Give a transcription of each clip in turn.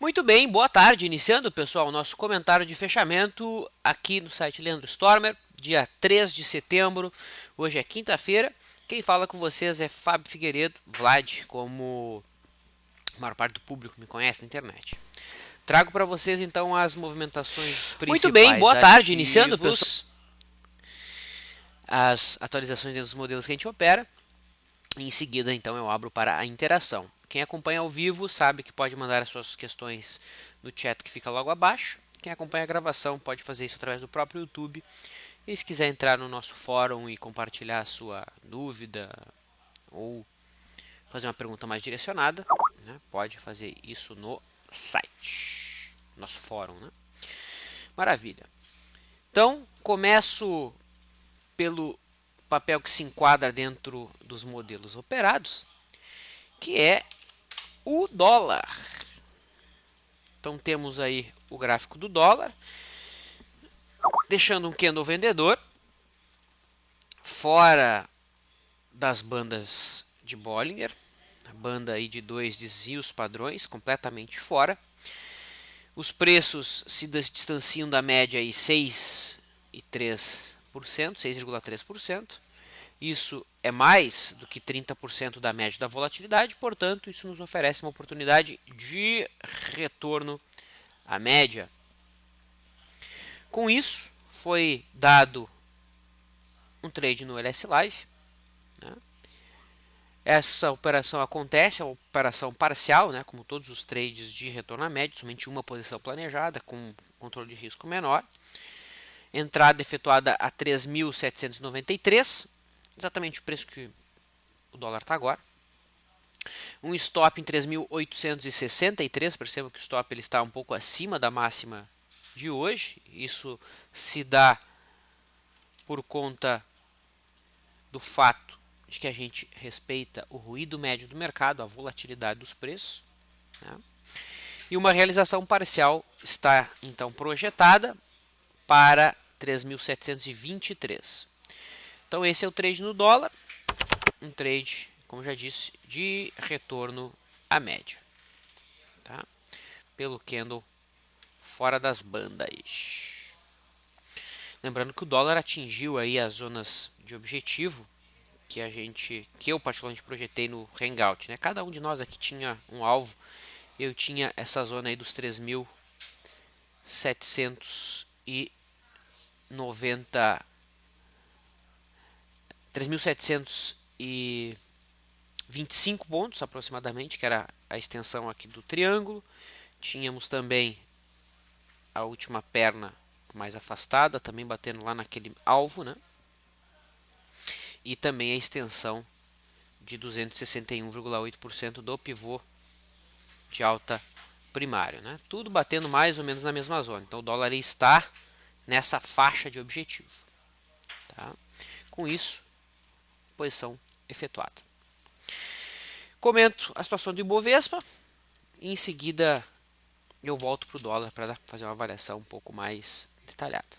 Muito bem, boa tarde. Iniciando, pessoal, o nosso comentário de fechamento aqui no site Leandro Stormer, dia 3 de setembro. Hoje é quinta-feira. Quem fala com vocês é Fábio Figueiredo, Vlad, como a maior parte do público me conhece na internet. Trago para vocês então as movimentações dos Muito bem, principais boa tarde. Iniciando, pessoal. ativos, as atualizações dentro dos modelos que a gente opera. E em seguida, então, eu abro para a interação. Quem acompanha ao vivo sabe que pode mandar as suas questões no chat que fica logo abaixo. Quem acompanha a gravação pode fazer isso através do próprio YouTube. E se quiser entrar no nosso fórum e compartilhar a sua dúvida ou fazer uma pergunta mais direcionada, né, pode fazer isso no site, nosso fórum, né? Maravilha. Então, começo pelo papel que se enquadra dentro dos modelos operados, que é o dólar. Então temos aí o gráfico do dólar, deixando um candle vendedor fora das bandas de Bollinger, a banda aí de dois desvios padrões, completamente fora. Os preços se distanciam da média aí 6,3%. Isso é mais do que 30% da média da volatilidade, portanto, isso nos oferece uma oportunidade de retorno à média. Com isso, foi dado um trade no LS Live. Né? Essa operação acontece, é uma operação parcial, né? Como todos os trades de retorno à média, somente uma posição planejada, com controle de risco menor. Entrada efetuada a 3.793, exatamente o preço que o dólar está agora. Um stop em 3.863, perceba que o stop ele está um pouco acima da máxima de hoje. Isso se dá por conta do fato de que a gente respeita o ruído médio do mercado, a volatilidade dos preços. Né? E uma realização parcial está então projetada para 3.723. Então esse é o trade no dólar, um trade, como já disse, de retorno à média, tá? Pelo candle fora das bandas. Lembrando que o dólar atingiu aí as zonas de objetivo que eu particularmente projetei no Hangout, né? Cada um de nós aqui tinha um alvo. Eu tinha essa zona aí dos 3.790, 3.725 pontos aproximadamente, que era a extensão aqui do triângulo. Tínhamos também a última perna mais afastada, também batendo lá naquele alvo, né? E também a extensão de 261,8% do pivô de alta primário, né? Tudo batendo mais ou menos na mesma zona. Então o dólar está nessa faixa de objetivo. Tá? Com isso, posição efetuada. Comento a situação do Ibovespa e em seguida eu volto para o dólar para fazer uma avaliação um pouco mais detalhada.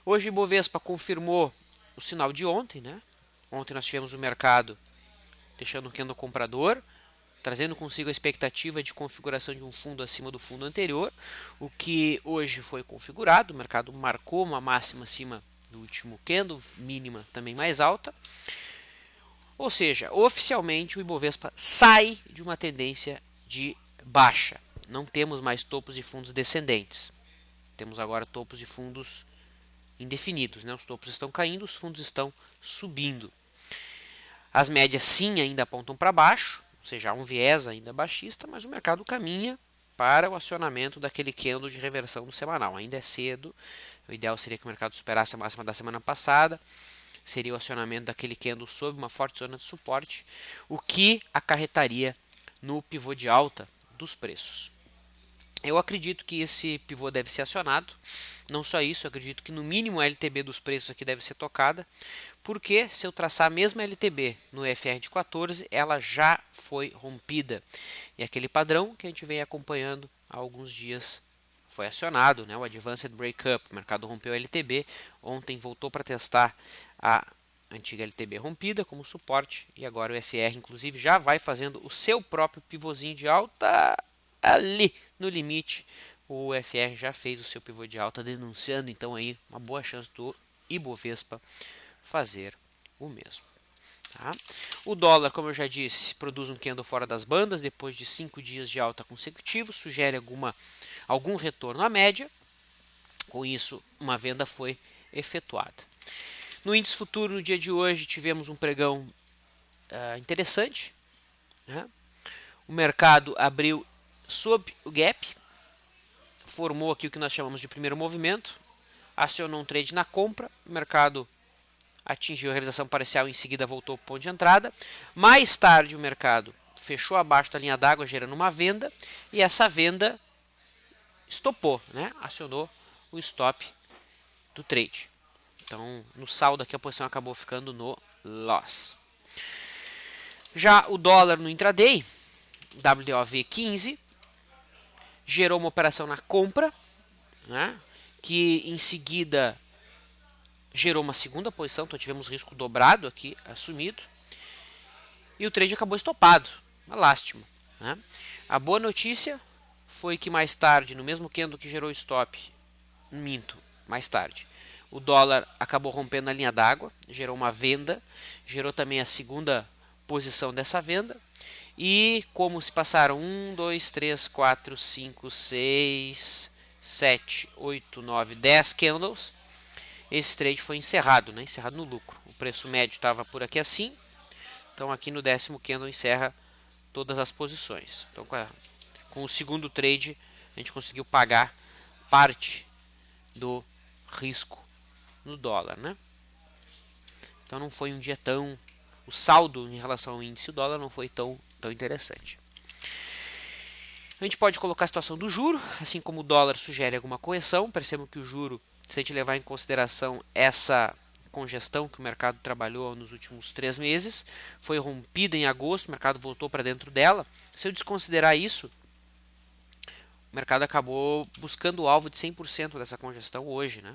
Hoje o Ibovespa confirmou o sinal de ontem, né? Ontem nós tivemos o mercado deixando o candle comprador, trazendo consigo a expectativa de configuração de um fundo acima do fundo anterior, o que hoje foi configurado. O mercado marcou uma máxima acima do último candle, mínima também mais alta. Ou seja, oficialmente o Ibovespa sai de uma tendência de baixa. Não temos mais topos de fundos descendentes. Temos agora topos de fundos indefinidos, né? Os topos estão caindo, os fundos estão subindo. As médias sim ainda apontam para baixo, ou seja, há um viés ainda baixista, mas o mercado caminha para o acionamento daquele candle de reversão no semanal. Ainda é cedo, o ideal seria que o mercado superasse a máxima da semana passada, seria o acionamento daquele candle sob uma forte zona de suporte, o que acarretaria no pivô de alta dos preços. Eu acredito que esse pivô deve ser acionado. Não só isso, eu acredito que no mínimo a LTB dos preços aqui deve ser tocada, porque se eu traçar a mesma LTB no FR de 14, ela já foi rompida. E aquele padrão que a gente vem acompanhando há alguns dias foi acionado, né? O Advanced Breakup. O mercado rompeu a LTB, ontem voltou para testar a antiga LTB rompida como suporte, e agora o FR inclusive já vai fazendo o seu próprio pivôzinho de alta ali no limite. O FR já fez o seu pivô de alta, denunciando então aí uma boa chance do Ibovespa fazer o mesmo. Tá? O dólar, como eu já disse, produz um candle fora das bandas depois de 5 dias de alta consecutivos, sugere algum retorno à média. Com isso, uma venda foi efetuada. No índice futuro, no dia de hoje, tivemos um pregão interessante. Né? O mercado abriu sob o gap, formou aqui o que nós chamamos de primeiro movimento, acionou um trade na compra, o mercado atingiu a realização parcial e em seguida voltou para o ponto de entrada. Mais tarde o mercado fechou abaixo da linha d'água, gerando uma venda, e essa venda estopou, né? Acionou o stop do trade. Então, no saldo aqui a posição acabou ficando no loss. Já o dólar no intraday, WOV15, gerou uma operação na compra, né? Que em seguida gerou uma segunda posição, então tivemos risco dobrado aqui assumido. E o trade acabou estopado, uma lástima. Né? A boa notícia foi que mais tarde, no mesmo candle que gerou stop, mais tarde, o dólar acabou rompendo a linha d'água, gerou uma venda, gerou também a segunda posição dessa venda. E como se passaram 1, 2, 3, 4, 5, 6, 7, 8, 9, 10 candles, esse trade foi encerrado, né? Encerrado no lucro. O preço médio estava por aqui assim, então aqui no 10º candle encerra todas as posições. Então com o segundo trade a gente conseguiu pagar parte do risco no dólar, né? Então não foi um dia tão... O saldo em relação ao índice do dólar não foi tão interessante. A gente pode colocar a situação do juro, assim como o dólar sugere alguma correção. Percebam que o juro, se a gente levar em consideração essa congestão que o mercado trabalhou nos últimos 3 meses, foi rompida em agosto, o mercado voltou para dentro dela. Se eu desconsiderar isso, o mercado acabou buscando o alvo de 100% dessa congestão hoje, né?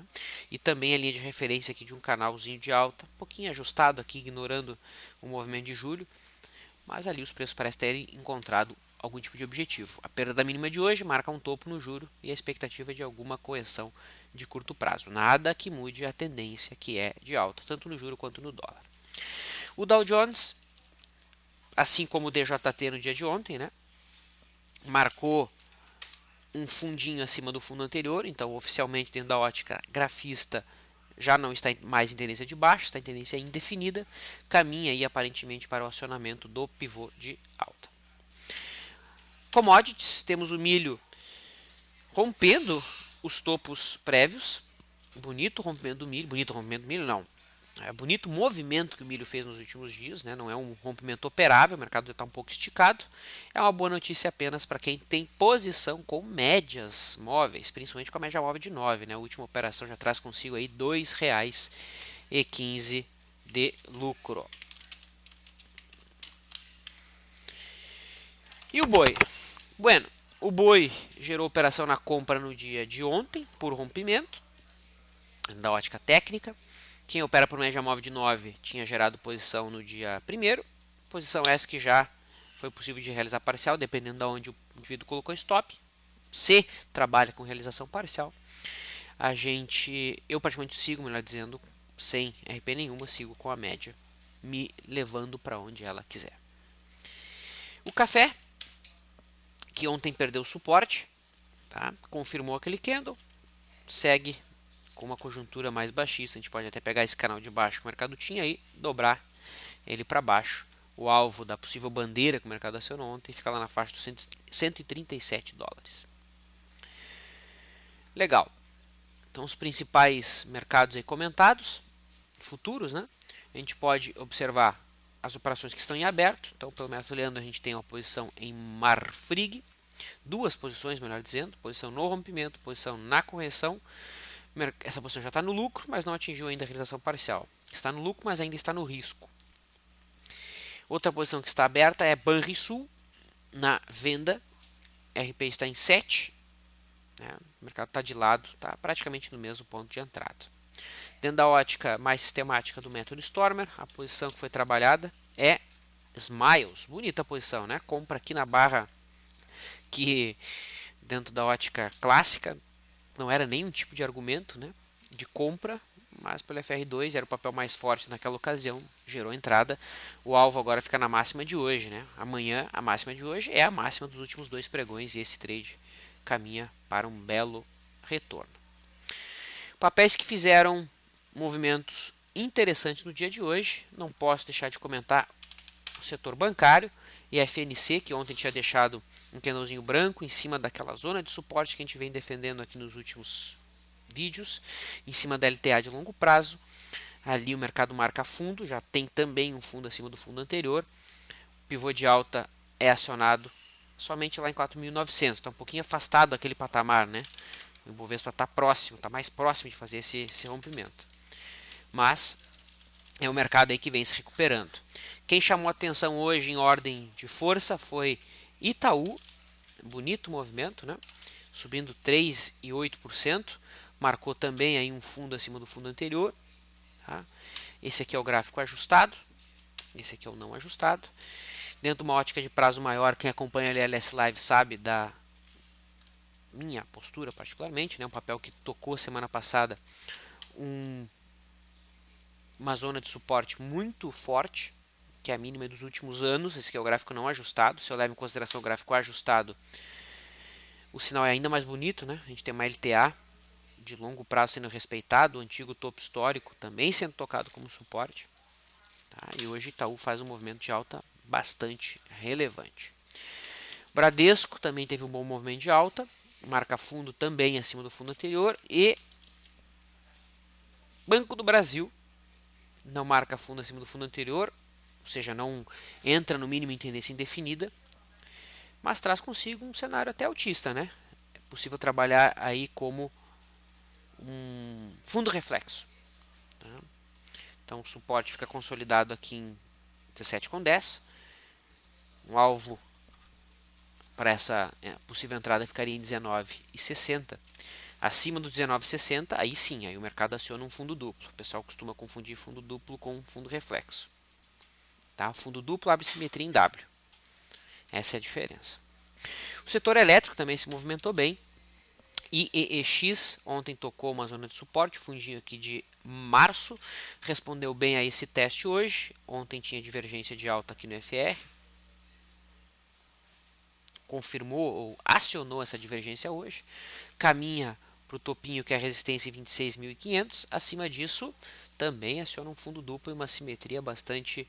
E também a linha de referência aqui de um canalzinho de alta, um pouquinho ajustado aqui, ignorando o movimento de julho, mas ali os preços parecem terem encontrado algum tipo de objetivo. A perda da mínima de hoje marca um topo no juro e a expectativa é de alguma correção de curto prazo. Nada que mude a tendência que é de alta, tanto no juro quanto no dólar. O Dow Jones, assim como o DJT no dia de ontem, né, marcou um fundinho acima do fundo anterior, então oficialmente dentro da ótica grafista já não está mais em tendência de baixa, está em tendência indefinida, caminha aí aparentemente para o acionamento do pivô de alta. Commodities, temos o milho rompendo os topos prévios, bonito rompimento do milho não, é bonito movimento que o milho fez nos últimos dias, né? Não é um rompimento operável, o mercado já está um pouco esticado. É uma boa notícia apenas para quem tem posição com médias móveis, principalmente com a média móvel de 9. Né? A última operação já traz consigo aí R$ 2,15 de lucro. E o boi? Bueno, o boi gerou operação na compra no dia de ontem, por rompimento, da ótica técnica. Quem opera por média móvel de 9 tinha gerado posição no dia 1º. Posição essa que já foi possível de realizar parcial, dependendo de onde o indivíduo colocou stop. Se trabalha com realização parcial, eu praticamente sigo, melhor dizendo, sem RP nenhuma, sigo com a média, me levando para onde ela quiser. O café, que ontem perdeu suporte, tá? Confirmou aquele candle, segue com uma conjuntura mais baixista. A gente pode até pegar esse canal de baixo que o mercado tinha e dobrar ele para baixo, o alvo da possível bandeira que o mercado acionou ontem, fica lá na faixa dos $137. Legal. Então os principais mercados aí comentados, futuros, né? A gente pode observar as operações que estão em aberto. Então pelo método Leandro a gente tem uma posição em Marfrig, duas posições, melhor dizendo, posição no rompimento, posição na correção. Essa posição já está no lucro, mas não atingiu ainda a realização parcial. Está no lucro, mas ainda está no risco. Outra posição que está aberta é Banrisul, na venda. RP está em 7. Né? O mercado está de lado, está praticamente no mesmo ponto de entrada. Dentro da ótica mais sistemática do método Stormer, a posição que foi trabalhada é Smiles. Bonita a posição, né? Compra aqui na barra que dentro da ótica clássica não era nenhum tipo de argumento, né, de compra, mas pelo FR2 era o papel mais forte naquela ocasião, gerou entrada. O alvo agora fica na máxima de hoje, né? Amanhã a máxima de hoje é a máxima dos últimos 2 pregões e esse trade caminha para um belo retorno. Papéis que fizeram movimentos interessantes no dia de hoje, não posso deixar de comentar o setor bancário e a FNC, que ontem tinha deixado um candlezinho branco em cima daquela zona de suporte que a gente vem defendendo aqui nos últimos vídeos, em cima da LTA de longo prazo. Ali o mercado marca fundo, já tem também um fundo acima do fundo anterior. O pivô de alta é acionado somente lá em 4.900, está um pouquinho afastado daquele patamar, né? O Ibovespa está próximo, está mais próximo de fazer esse rompimento. Mas é o mercado aí que vem se recuperando. Quem chamou atenção hoje em ordem de força foi Itaú, bonito movimento, né? Subindo 3,8%, marcou também aí um fundo acima do fundo anterior. Tá? Esse aqui é o gráfico ajustado, esse aqui é o não ajustado. Dentro de uma ótica de prazo maior, quem acompanha a LS Live sabe da minha postura particularmente, né? Um papel que tocou semana passada uma zona de suporte muito forte, que é a mínima dos últimos anos. Esse aqui é o gráfico não ajustado. Se eu levo em consideração o gráfico ajustado, o sinal é ainda mais bonito, né? A gente tem uma LTA de longo prazo sendo respeitado, o antigo topo histórico também sendo tocado como suporte. Tá? E hoje Itaú faz um movimento de alta bastante relevante. Bradesco também teve um bom movimento de alta, marca fundo também acima do fundo anterior, e Banco do Brasil não marca fundo acima do fundo anterior, ou seja, não entra no mínimo em tendência indefinida, mas traz consigo um cenário até altista, né? É possível trabalhar aí como um fundo reflexo. Tá? Então o suporte fica consolidado aqui em 17,10. Um alvo para essa possível entrada ficaria em 19,60. Acima dos 19,60, aí sim, aí o mercado aciona um fundo duplo. O pessoal costuma confundir fundo duplo com fundo reflexo. Tá? Fundo duplo abre simetria em W. Essa é a diferença. O setor elétrico também se movimentou bem. IEEX ontem tocou uma zona de suporte, fundinho aqui de março, respondeu bem a esse teste hoje. Ontem tinha divergência de alta aqui no FR, confirmou ou acionou essa divergência hoje, caminha para o topinho que é a resistência em 26.500, acima disso também aciona um fundo duplo e uma simetria bastante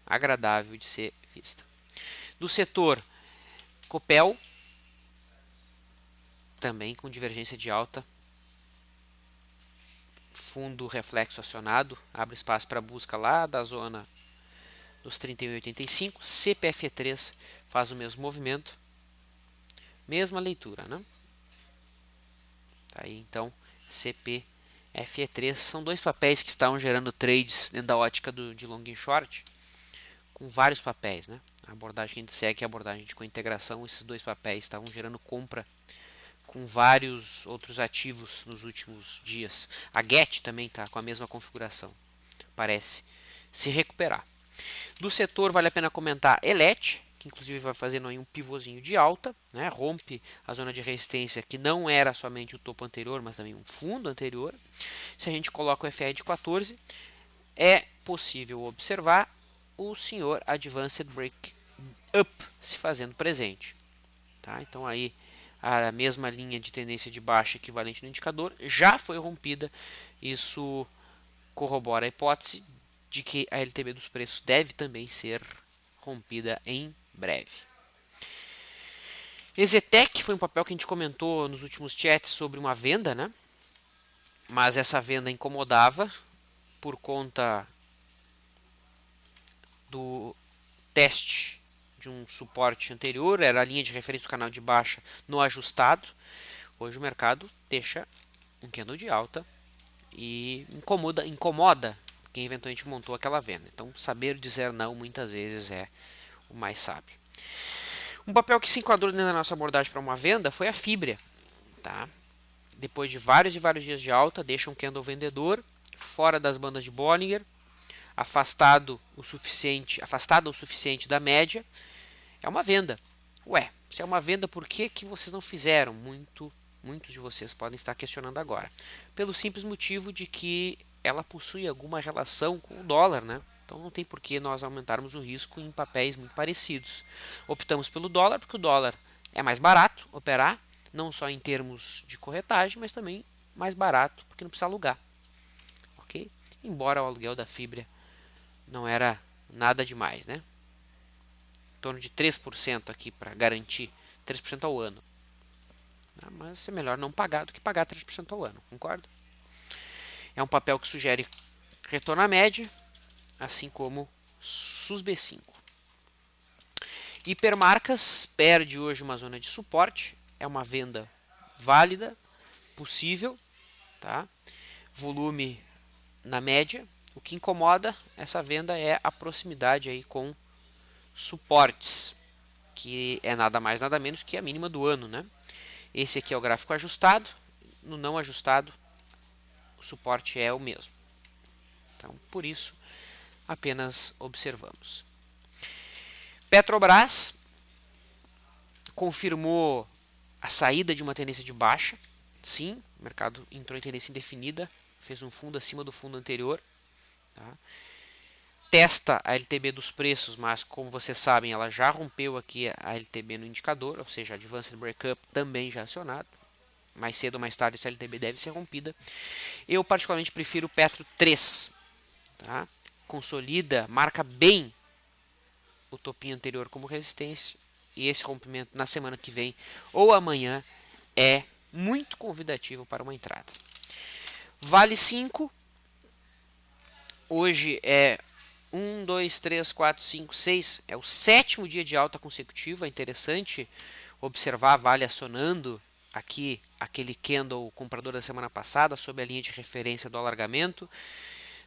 agradável de ser vista. Do setor Copel, também com divergência de alta, fundo reflexo acionado, abre espaço para busca lá da zona dos 31,85, CPF3 faz o mesmo movimento, mesma leitura, né? Tá aí então, CPFE3 são dois papéis que estão gerando trades dentro da ótica de long e short, com vários papéis, né? A abordagem que a gente segue é a abordagem com integração, esses dois papéis estavam gerando compra com vários outros ativos nos últimos dias. A GET também está com a mesma configuração, parece se recuperar. Do setor vale a pena comentar Elet, que inclusive vai fazendo aí um pivôzinho de alta, né? Rompe a zona de resistência que não era somente o topo anterior, mas também um fundo anterior. Se a gente coloca o FR de 14, é possível observar o senhor Advanced Break Up se fazendo presente. Tá? Então aí a mesma linha de tendência de baixa equivalente no indicador já foi rompida. Isso corrobora a hipótese de que a LTB dos preços deve também ser rompida em breve. Exetec foi um papel que a gente comentou nos últimos chats sobre uma venda, né? Mas essa venda incomodava por conta do teste de um suporte anterior, era a linha de referência do canal de baixa no ajustado. Hoje o mercado deixa um candle de alta e incomoda quem eventualmente montou aquela venda. Então saber dizer não muitas vezes é o mais sábio. Um papel que se enquadrou dentro da nossa abordagem para uma venda foi a Fibria. Tá? Depois de vários e vários dias de alta, deixa um candle vendedor fora das bandas de Bollinger, afastado o suficiente da média. É uma venda. Ué, se é uma venda, por que que vocês não fizeram? Muitos de vocês podem estar questionando agora. Pelo simples motivo de que ela possui alguma relação com o dólar, né? Então não tem por que nós aumentarmos o risco em papéis muito parecidos. Optamos pelo dólar porque o dólar é mais barato operar, não só em termos de corretagem, mas também mais barato porque não precisa alugar, ok? Embora o aluguel da fibra não era nada demais, né? Em torno de 3% aqui para garantir 3% ao ano. Mas é melhor não pagar do que pagar 3% ao ano, concorda? É um papel que sugere retorno à média, assim como SUSB5. Hipermarcas perde hoje uma zona de suporte, é uma venda válida, possível, tá? Volume na média. O que incomoda essa venda é a proximidade aí com suportes, que é nada mais nada menos que a mínima do ano, né? Esse aqui é o gráfico ajustado, no não ajustado o suporte é o mesmo. Então, por isso, apenas observamos. Petrobras confirmou a saída de uma tendência de baixa. Sim, o mercado entrou em tendência indefinida, fez um fundo acima do fundo anterior. Tá? Testa a LTB dos preços, mas como vocês sabem, ela já rompeu aqui a LTB no indicador, ou seja, a Advanced Breakup também já acionado. Mais cedo ou mais tarde essa LTB deve ser rompida. Eu particularmente prefiro o Petro 3. Tá? Consolida, marca bem o topinho anterior como resistência. E esse rompimento na semana que vem ou amanhã é muito convidativo para uma entrada. Vale 5. Hoje é 1, 2, 3, 4, 5, 6. É o sétimo dia de alta consecutiva. É interessante observar a Vale acionando aqui aquele candle comprador da semana passada sob a linha de referência do alargamento.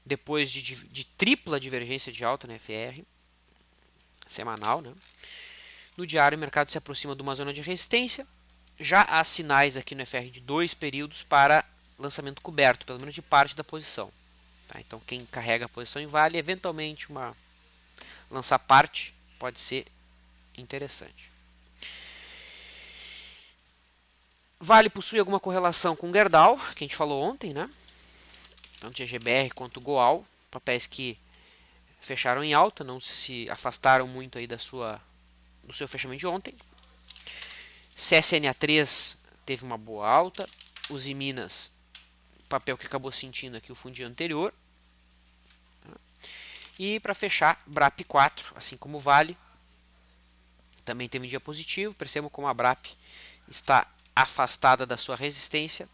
Depois de tripla divergência de alta na FR semanal, né? No diário, o mercado se aproxima de uma zona de resistência. Já há sinais aqui no FR de 2 períodos para lançamento coberto, pelo menos de parte da posição. Tá? Então, quem carrega a posição em Vale, eventualmente lançar parte pode ser interessante. Vale possui alguma correlação com o Gerdau, que a gente falou ontem, né? Tanto a GBR quanto o Goal, papéis que fecharam em alta, não se afastaram muito aí do seu fechamento de ontem. CSNA3 teve uma boa alta. Os Minas, papel que acabou sentindo aqui o fundinho anterior. E para fechar, BRAP4, assim como o Vale, também teve um dia positivo. Percebam como a BRAP está afastada da sua resistência.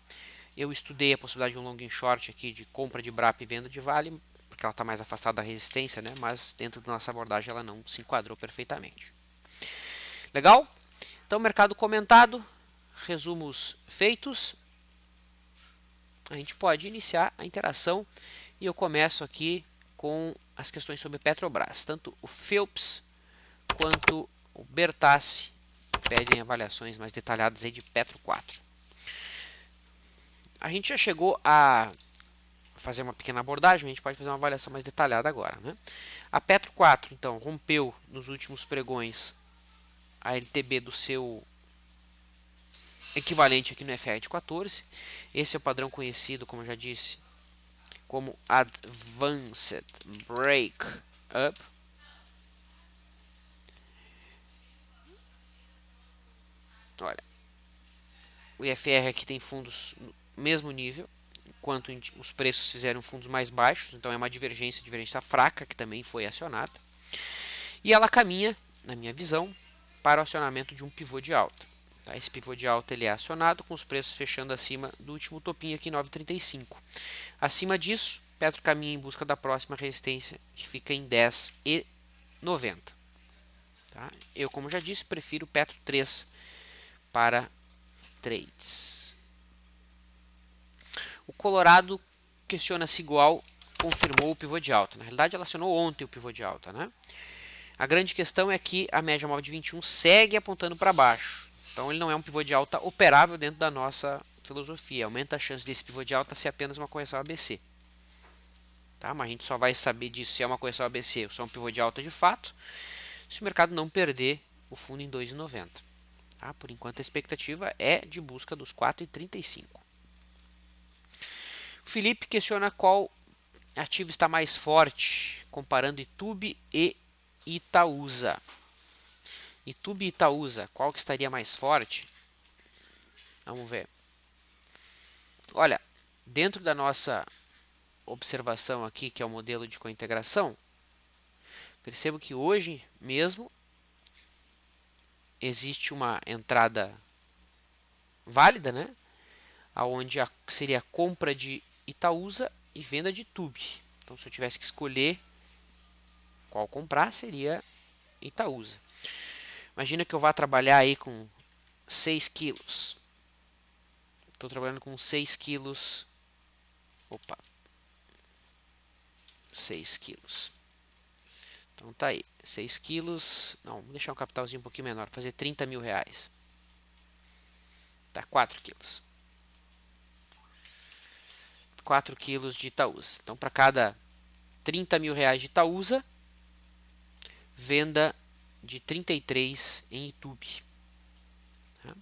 Eu estudei a possibilidade de um long and short aqui de compra de BRAP e venda de Vale, porque ela está mais afastada da resistência, né? Mas dentro da nossa abordagem ela não se enquadrou perfeitamente. Legal? Então, mercado comentado, resumos feitos. A gente pode iniciar a interação e eu começo aqui com as questões sobre Petrobras. Tanto o Phelps quanto o Bertassi pedem avaliações mais detalhadas aí de Petro 4. A gente já chegou a fazer uma pequena abordagem, a gente pode fazer uma avaliação mais detalhada agora, né? A Petro 4, então, rompeu nos últimos pregões a LTB do seu equivalente aqui no FR de 14. Esse é o padrão conhecido, como eu já disse, como Advanced Break Up. Olha, o IFR aqui tem fundos no mesmo nível, enquanto os preços fizeram fundos mais baixos, então é uma divergência fraca que também foi acionada. E ela caminha, na minha visão, para o acionamento de um pivô de alta. Tá? Esse pivô de alta ele é acionado com os preços fechando acima do último topinho aqui 9,35. Acima disso, Petro caminha em busca da próxima resistência, que fica em 10,90. Tá? Eu, como já disse, prefiro Petro 3 para trades. O Colorado questiona-se igual confirmou o pivô de alta. Na realidade, ela acionou ontem o pivô de alta, né? A grande questão é que a média móvel de 21 segue apontando para baixo. Então, ele não é um pivô de alta operável dentro da nossa filosofia. Aumenta a chance desse pivô de alta ser apenas uma correção ABC. Tá? Mas a gente só vai saber disso se é uma correção ABC ou se é um pivô de alta de fato, se o mercado não perder o fundo em 2,90. Tá? Por enquanto a expectativa é de busca dos 4,35. O Felipe questiona qual ativo está mais forte, comparando Itubi e Itaúsa. Itubi e Itaúsa, qual que estaria mais forte? Vamos ver. Olha, dentro da nossa observação aqui, que é o modelo de cointegração, percebo que hoje mesmo existe uma entrada válida, né? Onde seria a compra de Itaúsa e venda de Itubi. Então, se eu tivesse que escolher qual comprar, seria Itaúsa. Imagina que eu vá trabalhar aí com 6 quilos. Estou trabalhando com 6 quilos. Opa. 6 quilos. Então tá aí. 6 quilos. Não, vou deixar um capitalzinho um pouquinho menor. Fazer 30 mil reais. Tá, 4 quilos. 4 quilos de Itaúsa. Então, para cada 30 mil reais de Itaúsa, venda de 33 em Itubi. Tá?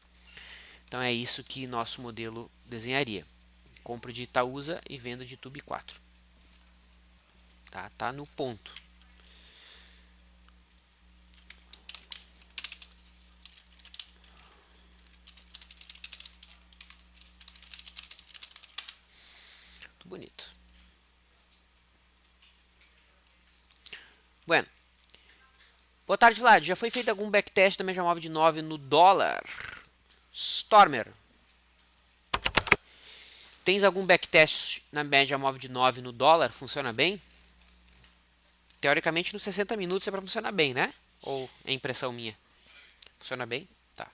Então, é isso que nosso modelo desenharia. Compra de Itaúsa e venda de Itubi 4. Tá no ponto. Muito bonito. Bueno. Boa tarde, Vlad. Já foi feito algum backtest da média móvel de 9 no dólar? Stormer. Tens algum backtest na média móvel de 9 no dólar? Funciona bem? Teoricamente, nos 60 minutos é para funcionar bem, né? Ou é impressão minha? Funciona bem? Tá.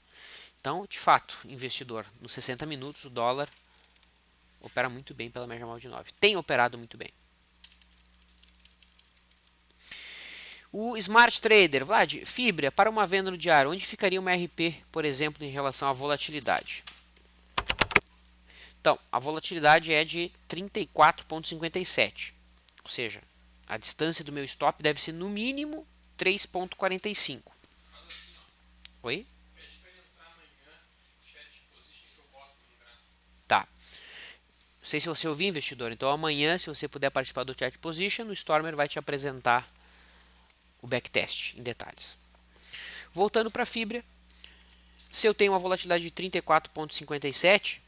Então, de fato, investidor, nos 60 minutos o dólar opera muito bem pela média móvel de 9. Tem operado muito bem. O Smart Trader, Vlad, Fibra, para uma venda no diário, onde ficaria uma RP, por exemplo, em relação à volatilidade? Então, a volatilidade é de 34,57. Ou seja, a distância do meu stop deve ser no mínimo 3,45. Oi? Tá. Não sei se você ouviu, investidor. Então, amanhã, se você puder participar do Chat Position, o Stormer vai te apresentar o backtest em detalhes. Voltando para a Fibra, se eu tenho uma volatilidade de 34,57,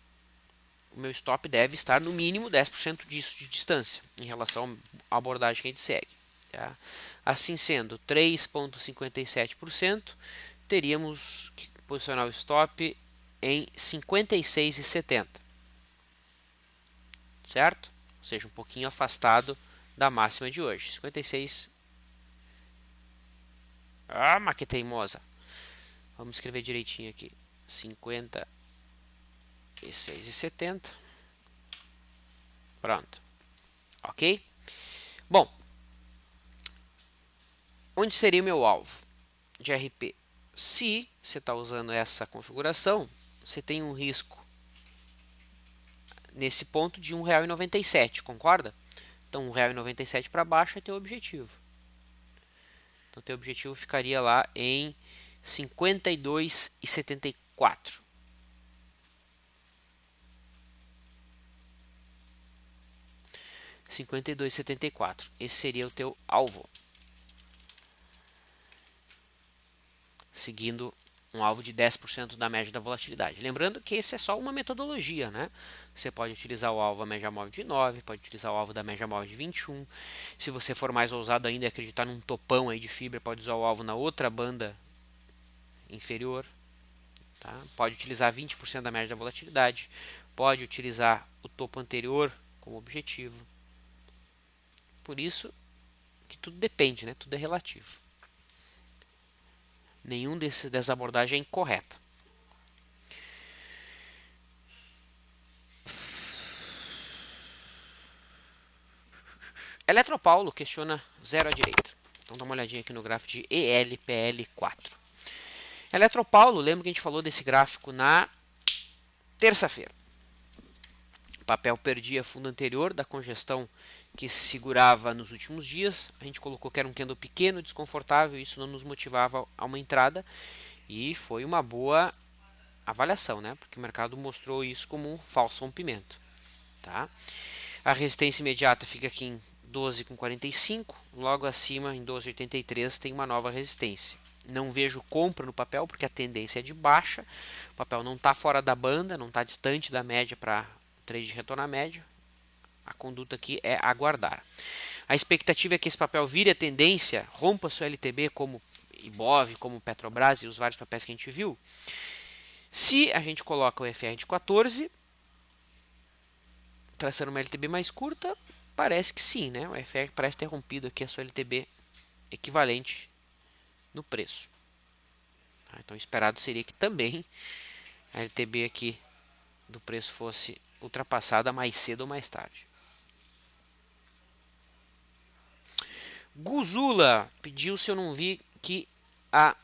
o meu stop deve estar no mínimo 10% disso de distância em relação à abordagem que a gente segue. Tá? Assim sendo, 3,57%, teríamos que posicionar o stop em 56,70. Certo? Ou seja, um pouquinho afastado da máxima de hoje. 56. Ah, mas que teimosa. Vamos escrever direitinho aqui. 56,70. Pronto. Ok? Bom, onde seria o meu alvo de RP? Se você está usando essa configuração, você tem um risco nesse ponto de R$ 1,97, concorda? Então, R$ 1,97 para baixo é teu objetivo. Então, teu objetivo ficaria lá em 52,74. Esse seria o teu alvo. Seguindo um alvo de 10% da média da volatilidade. Lembrando que esse é só uma metodologia, né? Você pode utilizar o alvo da média móvel de 9, pode utilizar o alvo da média móvel de 21. Se você for mais ousado ainda e acreditar num topão aí de fibra, pode usar o alvo na outra banda inferior. Tá? Pode utilizar 20% da média da volatilidade. Pode utilizar o topo anterior como objetivo. Por isso que tudo depende, né? Tudo é relativo. Nenhum dessa abordagem é incorreta. Eletropaulo questiona 0 à direita. Então dá uma olhadinha aqui no gráfico de ELPL4. Eletropaulo, lembra que a gente falou desse gráfico na terça-feira. papel perdia fundo anterior da congestão que se segurava nos últimos dias. A gente colocou que era um candle pequeno, desconfortável, isso não nos motivava a uma entrada e foi uma boa avaliação, né? Porque o mercado mostrou isso como um falso rompimento, tá? A resistência imediata fica aqui em 12,45, logo acima em 12,83 tem uma nova resistência. Não vejo compra no papel porque a tendência é de baixa, o papel não está fora da banda, não está distante da média para trade de retorno à média. A conduta aqui é aguardar. A expectativa é que esse papel vire a tendência, rompa sua LTB como Ibov, como Petrobras e os vários papéis que a gente viu. Se a gente coloca o FR de 14, traçando uma LTB mais curta, parece que sim, né? O FR parece ter rompido aqui a sua LTB equivalente no preço. Então, o esperado seria que também a LTB aqui do preço fosse ultrapassada mais cedo ou mais tarde. Guzula pediu se eu não vi que a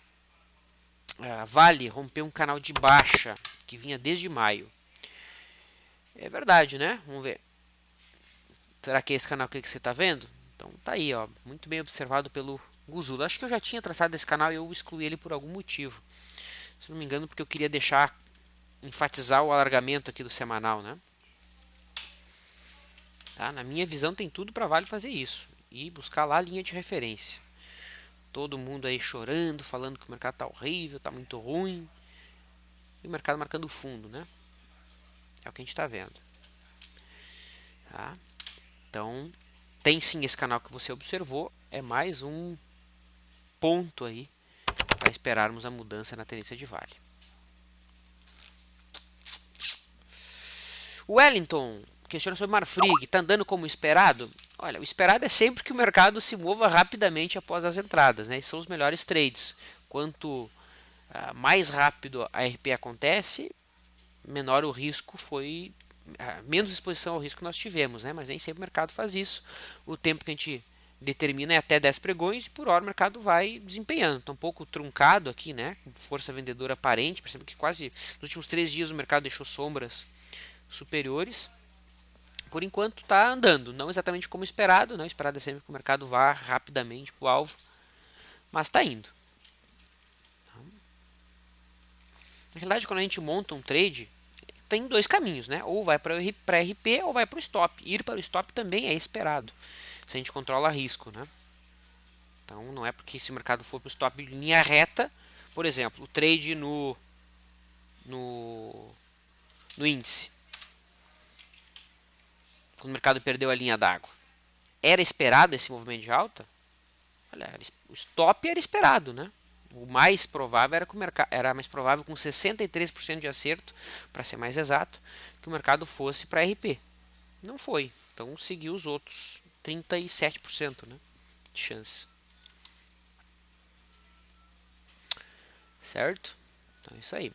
Vale rompeu um canal de baixa que vinha desde maio. É verdade, né? Vamos ver. Será que é esse canal aqui que você está vendo? Então tá aí, ó, muito bem observado pelo Guzula. Acho que eu já tinha traçado esse canal e eu excluí ele por algum motivo. Se não me engano, porque eu queria enfatizar o alargamento aqui do semanal, né? Tá? Na minha visão tem tudo para Vale fazer isso e buscar lá a linha de referência. Todo mundo aí chorando, falando que o mercado tá horrível, tá muito ruim. E o mercado marcando fundo, né? É o que a gente está vendo. Tá? Então, tem sim esse canal que você observou. É mais um ponto aí para esperarmos a mudança na tendência de Vale. O Wellington questiona sobre Marfrig. Está andando como esperado? Olha, o esperado é sempre que o mercado se mova rapidamente após as entradas, né? E são os melhores trades. Quanto mais rápido a RP acontece, menor o risco foi, menos exposição ao risco nós tivemos, né? Mas nem sempre o mercado faz isso. O tempo que a gente determina é até 10 pregões e por hora o mercado vai desempenhando. Está um pouco truncado aqui, né? Força vendedora aparente. Percebe que quase nos últimos 3 dias o mercado deixou sombras superiores. Por enquanto está andando, não exatamente como esperado, né? O esperado é sempre que o mercado vá rapidamente para o alvo, mas está indo. Na realidade, quando a gente monta um trade, tem dois caminhos, né? Ou vai para RP ou vai para o stop. Ir para o stop também é esperado, se a gente controla risco, né? Então não é porque se o mercado for para o stop em linha reta, por exemplo, o trade no índice, quando o mercado perdeu a linha d'água, era esperado esse movimento de alta? Olha, o stop era esperado, né? O mais provável era que o mercado era mais provável com 63% de acerto, para ser mais exato, que o mercado fosse para RP. Não foi. Então seguiu os outros 37%, né, de chance. Certo? Então é isso aí.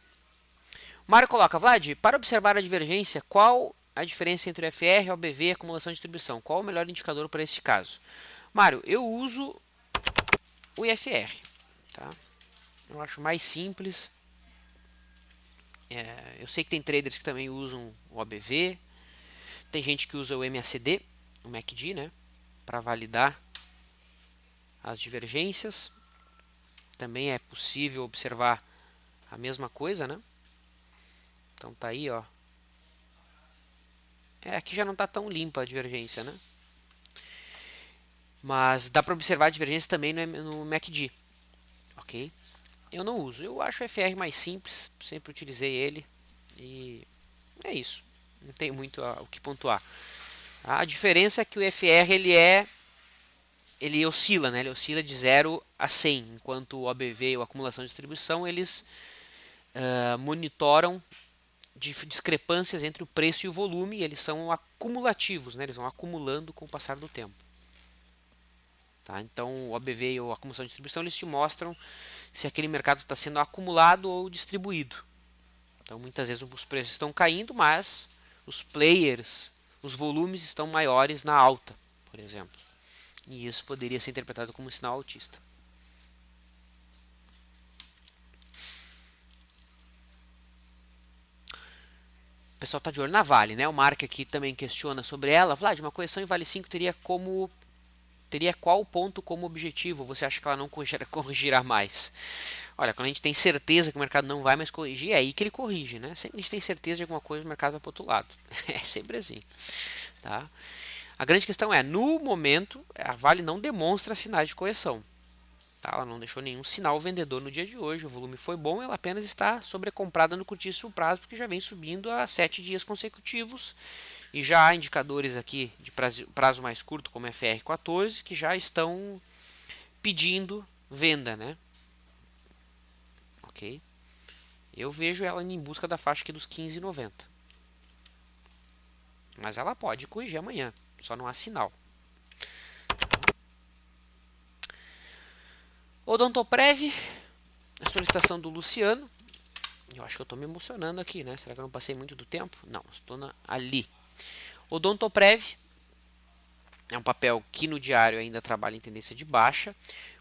O Mário coloca, Vlad, para observar a divergência, qual a diferença entre o FR, OBV e acumulação de distribuição? Qual o melhor indicador para este caso? Mário, eu uso o IFR, tá? Eu acho mais simples. Eu sei que tem traders que também usam o OBV. Tem gente que usa o MACD, o MACD, né, para validar as divergências. Também é possível observar a mesma coisa, né? Então tá aí, ó. Aqui já não está tão limpa a divergência, né? Mas dá para observar a divergência também no MACD, ok? Eu não uso, eu acho o FR mais simples, sempre utilizei ele e é isso. Não tem muito o que pontuar. A diferença é que o FR ele oscila, né? Ele oscila de 0 a 100, enquanto o OBV ou acumulação de distribuição eles monitoram discrepâncias entre o preço e o volume, e eles são acumulativos, né? Eles vão acumulando com o passar do tempo. Tá? Então, o OBV ou a acumulação de distribuição eles te mostram se aquele mercado está sendo acumulado ou distribuído. Então, muitas vezes os preços estão caindo, mas os players, os volumes estão maiores na alta, por exemplo. E isso poderia ser interpretado como um sinal altista. O pessoal está de olho na Vale, né? O Mark aqui também questiona sobre ela. Vlad, uma correção em Vale 5 teria qual ponto como objetivo? Você acha que ela não corrigirá mais? Olha, quando a gente tem certeza que o mercado não vai mais corrigir, é aí que ele corrige, né? Sempre que a gente tem certeza de alguma coisa, o mercado vai para outro lado. É sempre assim, tá? A grande questão é, no momento, a Vale não demonstra sinais de correção. Tá? Ela não deixou nenhum sinal vendedor no dia de hoje, o volume foi bom, ela apenas está sobrecomprada no curtíssimo prazo, porque já vem subindo há 7 dias consecutivos. E já há indicadores aqui de prazo mais curto, como FR14, que já estão pedindo venda, né? Ok? Eu vejo ela em busca da faixa aqui dos 15,90. Mas ela pode corrigir amanhã, só não há sinal. Odontoprev, a solicitação do Luciano. Eu acho que eu estou me emocionando aqui, né? Será que eu não passei muito do tempo? Não, estou ali. Odontoprev é um papel que no diário ainda trabalha em tendência de baixa.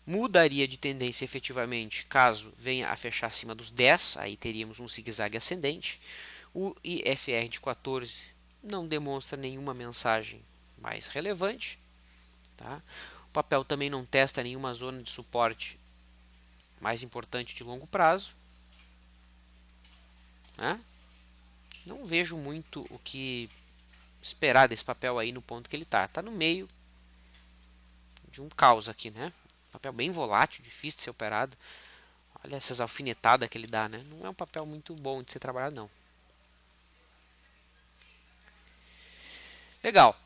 Mudaria de tendência efetivamente caso venha a fechar acima dos 10, aí teríamos um zigue-zague ascendente. O IFR de 14 não demonstra nenhuma mensagem mais relevante. Tá? O papel também não testa nenhuma zona de suporte mais importante de longo prazo. Né? Não vejo muito o que esperar desse papel aí no ponto que ele está. Está no meio de um caos aqui, né? Papel bem volátil, difícil de ser operado. Olha essas alfinetadas que ele dá, né? Não é um papel muito bom de ser trabalhado, não. Legal.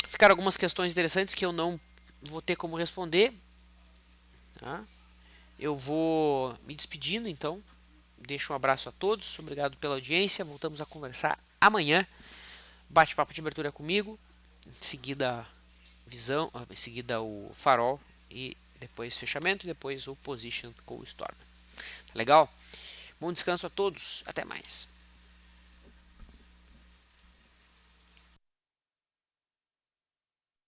Ficaram algumas questões interessantes que eu não vou ter como responder. Tá? Eu vou me despedindo, então. Deixo um abraço a todos. Obrigado pela audiência. Voltamos a conversar amanhã. Bate-papo de abertura comigo. Em seguida, visão. Em seguida, o farol. E depois fechamento. E depois o position com o storm. Tá legal? Bom descanso a todos. Até mais.